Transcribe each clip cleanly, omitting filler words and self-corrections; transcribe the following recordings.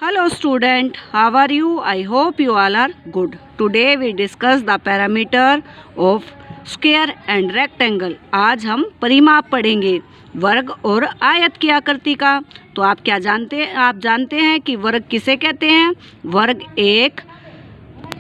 Hello student, how are you? I hope you all are good. Today we discuss the parameter of square and rectangle. आज हम परिमाप पढ़ेंगे वर्ग और आयत की आकृति का। तो आप जानते हैं कि वर्ग किसे कहते हैं? वर्ग एक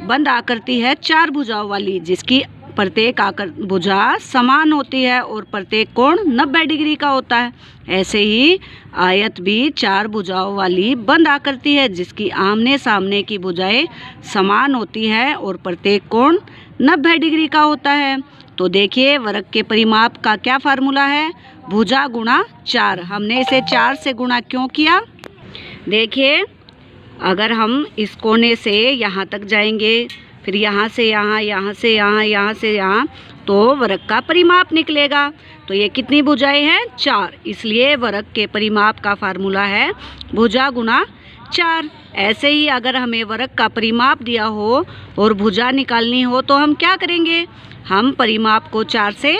बंद आकृति है चार भुजाओं वाली, जिसकी प्रत्येक भुजा समान होती है और प्रत्येक कोण 90 डिग्री का होता है। ऐसे ही आयत भी चार भुजाओं वाली बंद आकृति है, जिसकी आमने सामने की भुजाएं समान होती है और प्रत्येक कोण 90 डिग्री का होता है। तो देखिए वर्ग के परिमाप का क्या फार्मूला है? भुजा गुणा 4। हमने इसे 4 से गुणा क्यों किया? देखिए अगर हम इस कोने से यहाँ तक जाएंगे, फिर यहाँ से यहाँ, यहाँ से यहाँ, यहाँ से यहाँ, तो वर्ग का परिमाप निकलेगा। तो ये कितनी भुजाएं हैं? 4। इसलिए वर्ग के परिमाप का फार्मूला है भुजा गुणा 4। ऐसे ही अगर हमें वर्ग का परिमाप दिया हो और भुजा निकालनी हो तो हम क्या करेंगे? हम परिमाप को 4 से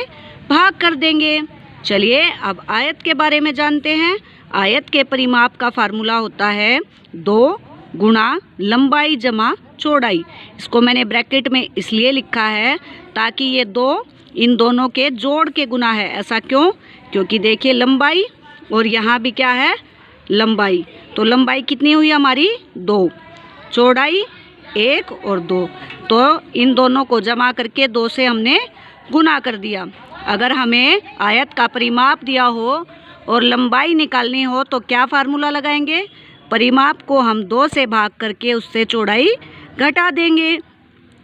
भाग कर देंगे। चलिए अब आयत के बारे में जानते हैं। आयत के परिमाप का फार्मूला होता है 2 गुणा लंबाई जमा चौड़ाई। इसको मैंने ब्रैकेट में इसलिए लिखा है ताकि ये 2 इन दोनों के जोड़ के गुना है। ऐसा क्यों? क्योंकि देखिए लंबाई और यहाँ भी क्या है? लंबाई। तो लंबाई कितनी हुई हमारी? 2, चौड़ाई 1 और 2। तो इन दोनों को जमा करके 2 से हमने गुना कर दिया। अगर हमें आयत का परिमाप दिया हो और लंबाई निकालनी हो तो क्या फार्मूला लगाएंगे? परिमाप को हम 2 से भाग करके उससे चौड़ाई घटा देंगे।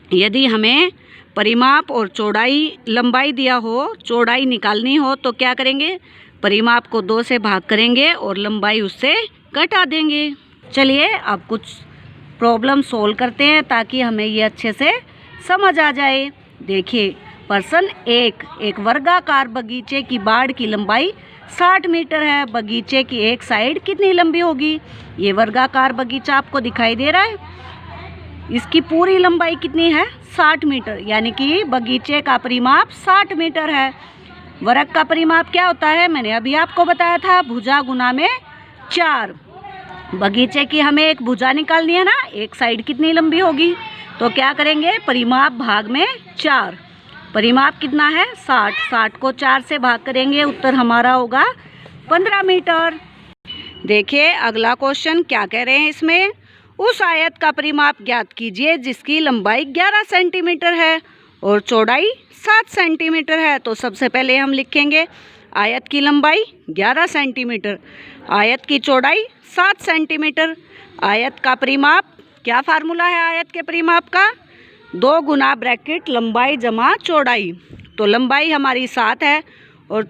यदि हमें परिमाप और लंबाई दिया हो, चौड़ाई निकालनी हो तो क्या करेंगे? परिमाप को 2 से भाग करेंगे और लंबाई उससे घटा देंगे। चलिए अब कुछ प्रॉब्लम सोल्व करते हैं ताकि हमें ये अच्छे से समझ आ जाए। देखिए प्रश्न 1, एक वर्गाकार बगीचे की बाड़ की लंबाई 60 मीटर है। बगीचे की एक साइड कितनी लंबी होगी? ये वर्गाकार बगीचा आपको दिखाई दे रहा है। इसकी पूरी लंबाई कितनी है? 60 मीटर, यानी कि बगीचे का परिमाप 60 मीटर है। वर्ग का परिमाप क्या होता है? मैंने अभी आपको बताया था, भुजा गुना में 4। बगीचे की हमें एक भुजा निकालनी है ना, एक साइड कितनी लंबी होगी? तो क्या करेंगे? परिमाप भाग में 4। परिमाप कितना है? 60। 60 को 4 से भाग करेंगे, उत्तर हमारा होगा 15 मीटर। देखिए अगला क्वेश्चन क्या कह रहे हैं इसमें? उस आयत का परिमाप ज्ञात कीजिए जिसकी लंबाई 11 सेंटीमीटर है और चौड़ाई 7 सेंटीमीटर है। तो सबसे पहले हम लिखेंगे आयत की लंबाई 11 सेंटीमीटर, आयत की चौड़ाई 7 सेंटीमीटर। आयत का परिमाप, क्या फार्मूला है आयत के परिमाप का? 2 गुना ब्रैकेट लंबाई जमा चौड़ाई। तो लंबाई हमारी 7 है और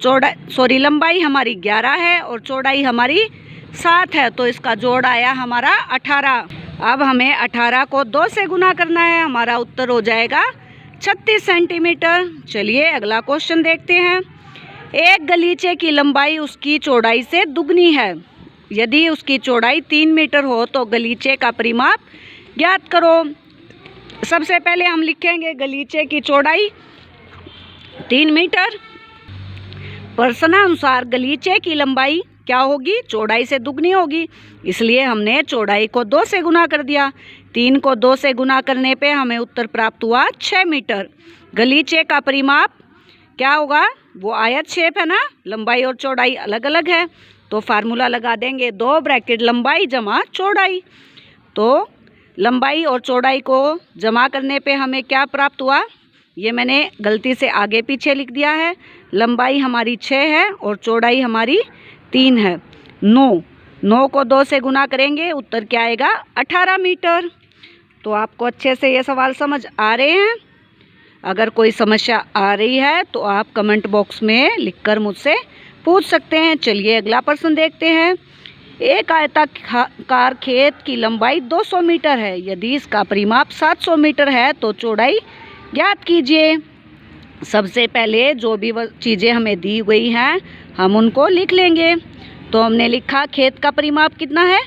लंबाई हमारी 11 है और चौड़ाई हमारी 7 है, तो इसका जोड़ आया हमारा 18। अब हमें 18 को 2 से गुना करना है, हमारा उत्तर हो जाएगा 36 सेंटीमीटर। चलिए अगला क्वेश्चन देखते हैं। एक गलीचे की लंबाई उसकी चौड़ाई से दुगनी है। यदि उसकी चौड़ाई 3 मीटर हो तो गलीचे का परिमाप ज्ञात करो। सबसे पहले हम लिखेंगे गलीचे की चौड़ाई 3 मीटर। प्रश्नानुसार गलीचे की लंबाई क्या होगी? चौड़ाई से दुगनी होगी, इसलिए हमने चौड़ाई को 2 से गुना कर दिया। 3 को 2 से गुना करने पे हमें उत्तर प्राप्त हुआ 6 मीटर। गलीचे का परिमाप क्या होगा? वो आयत शेप है ना, लंबाई और चौड़ाई अलग अलग है, तो फार्मूला लगा देंगे 2 ब्रैकेट लंबाई जमा चौड़ाई। तो लंबाई और चौड़ाई को जमा करने पे हमें क्या प्राप्त हुआ? ये मैंने गलती से आगे पीछे लिख दिया है। लंबाई हमारी 6 है और चौड़ाई हमारी 3 है। 9 को 2 से गुना करेंगे, उत्तर क्या आएगा? 18 मीटर। तो आपको अच्छे से ये सवाल समझ आ रहे हैं? अगर कोई समस्या आ रही है तो आप कमेंट बॉक्स में लिखकर मुझसे पूछ सकते हैं। चलिए अगला प्रश्न देखते हैं। एक आयताकार खेत की लंबाई 200 मीटर है। यदि इसका परिमाप 700 मीटर है तो चौड़ाई ज्ञात कीजिए। सबसे पहले जो भी चीज़ें हमें दी गई हैं हम उनको लिख लेंगे। तो हमने लिखा खेत का परिमाप कितना है?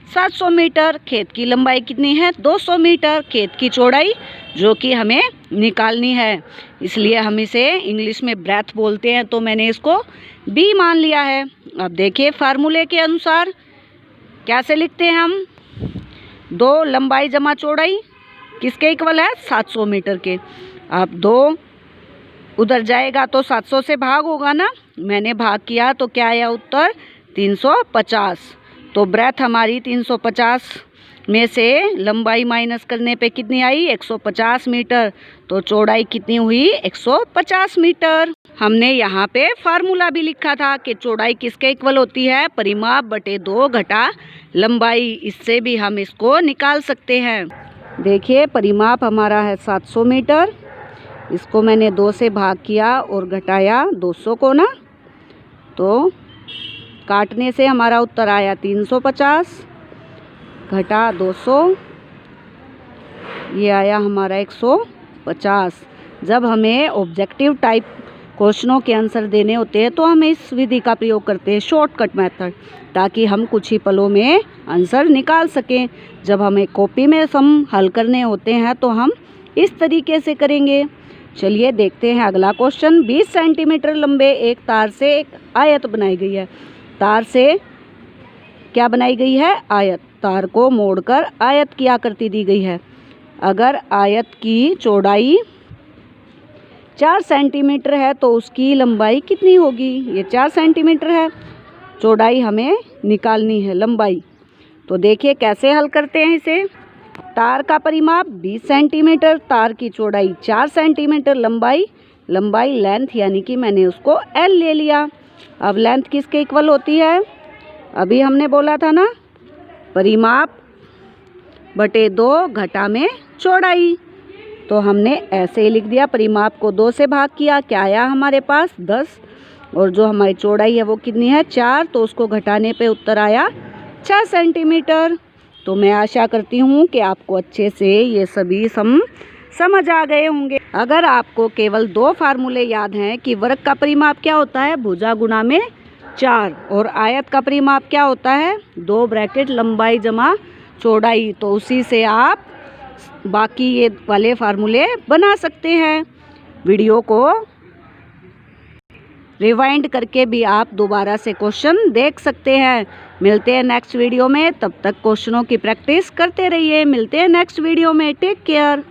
700 मीटर। खेत की लंबाई कितनी है? 200 मीटर। खेत की चौड़ाई जो कि हमें निकालनी है, इसलिए हम इसे इंग्लिश में ब्रेथ बोलते हैं, तो मैंने इसको B मान लिया है। अब देखिए फार्मूले के अनुसार कैसे लिखते हैं हम? 2 लंबाई जमा चौड़ाई किसके इक्वल है? 700 मीटर के। अब 2 उधर जाएगा तो 700 से भाग होगा ना, मैंने भाग किया तो क्या आया उत्तर? 350। तो ब्रेथ हमारी 350 में से लंबाई माइनस करने पे कितनी आई? 150 मीटर। तो चौड़ाई कितनी हुई? 150 मीटर। हमने यहाँ पे फार्मूला भी लिखा था कि चौड़ाई किसके इक्वल होती है? परिमाप बटे 2 घटा लंबाई। इससे भी हम इसको निकाल सकते हैं। देखिए परिमाप हमारा है 700 मीटर, इसको मैंने 2 से भाग किया और घटाया 200 को ना, तो काटने से हमारा उत्तर आया 350 घटा 200, ये आया हमारा 150। जब हमें ऑब्जेक्टिव टाइप क्वेश्चनों के आंसर देने होते हैं तो हम इस विधि का प्रयोग करते हैं, शॉर्टकट मेथड, ताकि हम कुछ ही पलों में आंसर निकाल सकें। जब हमें कॉपी में सम हल करने होते हैं तो हम इस तरीके से करेंगे। चलिए देखते हैं अगला क्वेश्चन। 20 सेंटीमीटर लंबे एक तार से एक आयत बनाई गई है। तार से क्या बनाई गई है? आयत। तार को मोड़कर आयत की आकृति दी गई है। अगर आयत की चौड़ाई 4 सेंटीमीटर है तो उसकी लंबाई कितनी होगी? ये 4 सेंटीमीटर है, चौड़ाई हमें निकालनी है लंबाई। तो देखिए कैसे हल करते हैं इसे। तार का परिमाप 20 सेंटीमीटर, तार की चौड़ाई 4 सेंटीमीटर, लंबाई लेंथ यानी कि मैंने उसको L ले लिया। अब लेंथ किसके इक्वल होती है? अभी हमने बोला था ना, परिमाप बटे 2 घटा में चौड़ाई। तो हमने ऐसे ही लिख दिया, परिमाप को 2 से भाग किया, क्या आया हमारे पास? 10। और जो हमारी चौड़ाई है वो कितनी है? 4। तो उसको घटाने पे उत्तर आया 4 सेंटीमीटर। तो मैं आशा करती हूँ कि आपको अच्छे से ये सभी समझ आ गए होंगे। अगर आपको केवल 2 फार्मूले याद हैं कि वर्ग का परिमाप क्या होता है? भुजा गुणा में 4, और आयत का परिमाप क्या होता है? 2 ब्रैकेट लंबाई जमा चौड़ाई। तो उसी से आप बाकी ये वाले फार्मूले बना सकते हैं। वीडियो को रिवाइंड करके भी आप दोबारा से क्वेश्चन देख सकते हैं। मिलते हैं नेक्स्ट वीडियो में, तब तक क्वेश्चनों की प्रैक्टिस करते रहिए। मिलते हैं नेक्स्ट वीडियो में, टेक केयर।